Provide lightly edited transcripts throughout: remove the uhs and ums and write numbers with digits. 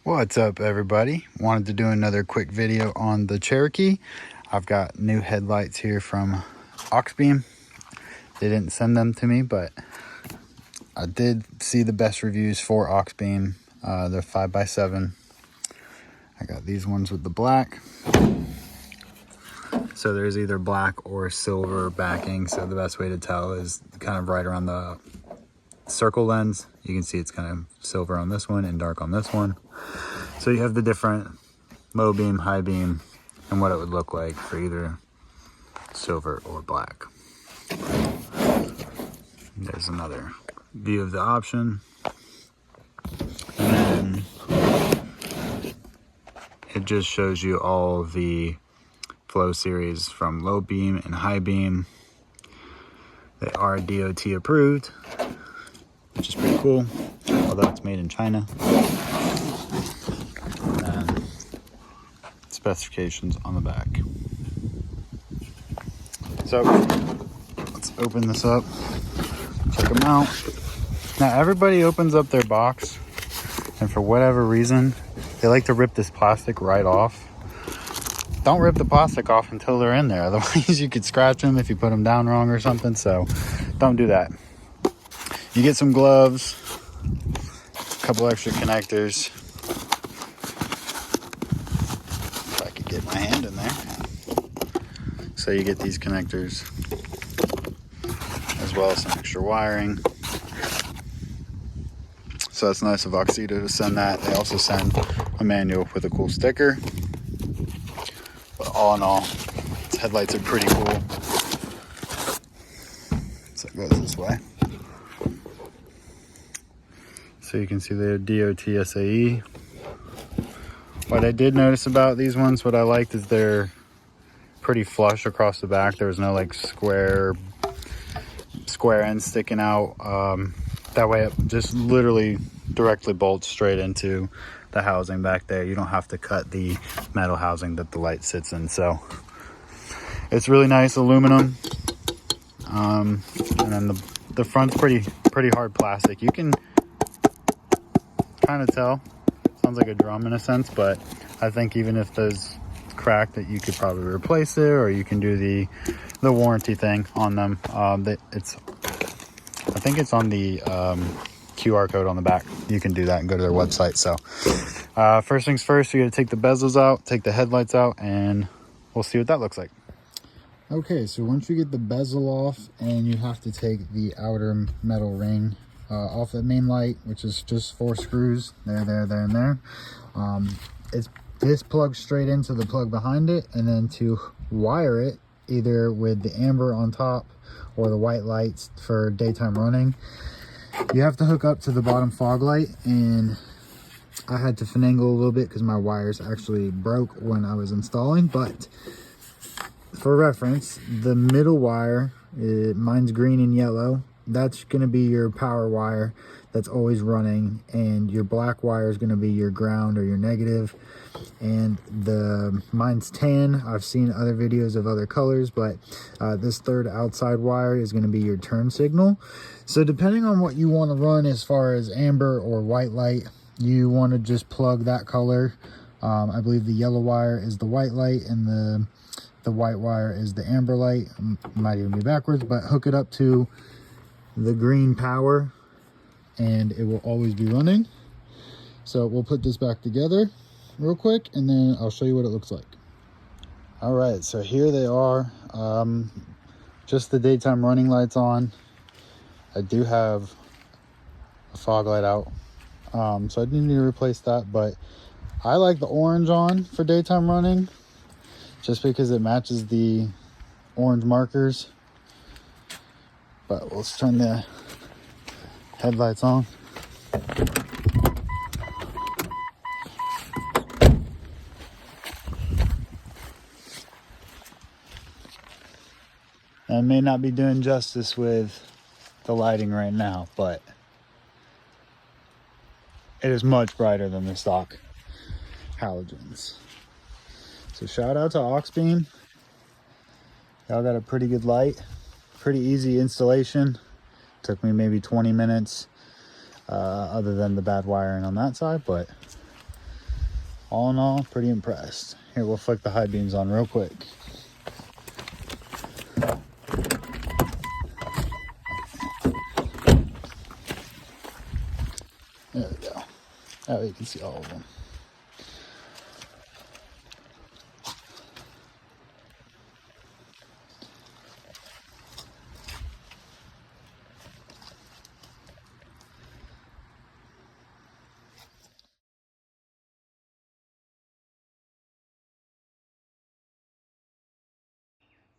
What's up, everybody? Wanted to do another quick video on the Cherokee. I've got new headlights here from Auxbeam. They didn't send them to me, but I did see the best reviews for Auxbeam. They're 5x7. I got these ones with the black. So there's either black or silver backing. So the best way to tell is kind of right around the circle lens. You can see it's kind of silver on this one and dark on this one. So you have the different low beam, high beam, and what it would look like for either silver or black. There's another view of the option. And then it just shows you all the flow series from low beam and high beam. They are DOT approved, which is pretty cool, although it's made in China. And specifications on the back. So let's open this up, check them out. Now everybody opens up their box, and for whatever reason, they like to rip this plastic right off. Don't rip the plastic off until they're in there. Otherwise you could scratch them if you put them down wrong or something. So don't do that. You get some gloves, a couple extra connectors. If I could get my hand in there. So you get these connectors, as well as some extra wiring. So it's nice of Auxbeam to send that. They also send a manual with a cool sticker. But all in all, its headlights are pretty cool. So it goes this way. So you can see they're DOT SAE. What I did notice about these ones, what I liked is they're pretty flush across the back. There was no like square ends sticking out. That way it just literally directly bolts straight into the housing back there. You don't have to cut the metal housing that the light sits in. So it's really nice aluminum. And then the front's pretty hard plastic. You can kind of tell. Sounds like a drum in a sense, but I think even if those cracked, that you could probably replace it, or you can do the warranty thing on them. I think it's on the QR code on the back. You can do that and go to their website. So first things first, you got to take the bezels out, take the headlights out, and we'll see what that looks like. Okay, so once you get the bezel off, and you have to take the outer metal ring off the main light, which is just 4 screws, there, and there. This plugs straight into the plug behind it, and then to wire it, either with the amber on top or the white lights for daytime running, you have to hook up to the bottom fog light. And I had to finagle a little bit because my wires actually broke when I was installing, but for reference, the middle wire, mine's green and yellow, that's going to be your power wire that's always running, and your black wire is going to be your ground or your negative. And mine's tan. I've seen other videos of other colors, but this third outside wire is going to be your turn signal. So depending on what you want to run as far as amber or white light, you want to just plug that color. I believe the yellow wire is the white light, and the white wire is the amber light. Might even be backwards, but hook it up to the green power and it will always be running. So we'll put this back together real quick, and then I'll show you what it looks like. All right, so here they are. Just the daytime running lights on. I do have a fog light out, so I do need to replace that, but I like the orange on for daytime running just because it matches the orange markers. But let's turn the headlights on. I may not be doing justice with the lighting right now, but it is much brighter than the stock halogens. So shout out to Auxbeam. Y'all got a pretty good light, pretty easy installation. Took me maybe 20 minutes, other than the bad wiring on that side, but All in all, pretty impressed. Here, we'll flick the high beams on real quick. There we go. That way you can see all of them.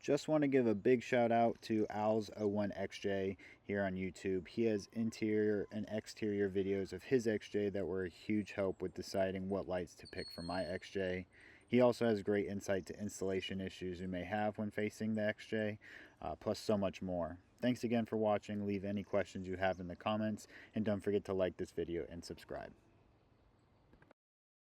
Just want to give a big shout out to Auxbeam XJ here on YouTube. He has interior and exterior videos of his XJ that were a huge help with deciding what lights to pick for my XJ. He also has great insight to installation issues you may have when facing the XJ, plus so much more. Thanks again for watching. Leave any questions you have in the comments, and don't forget to like this video and subscribe.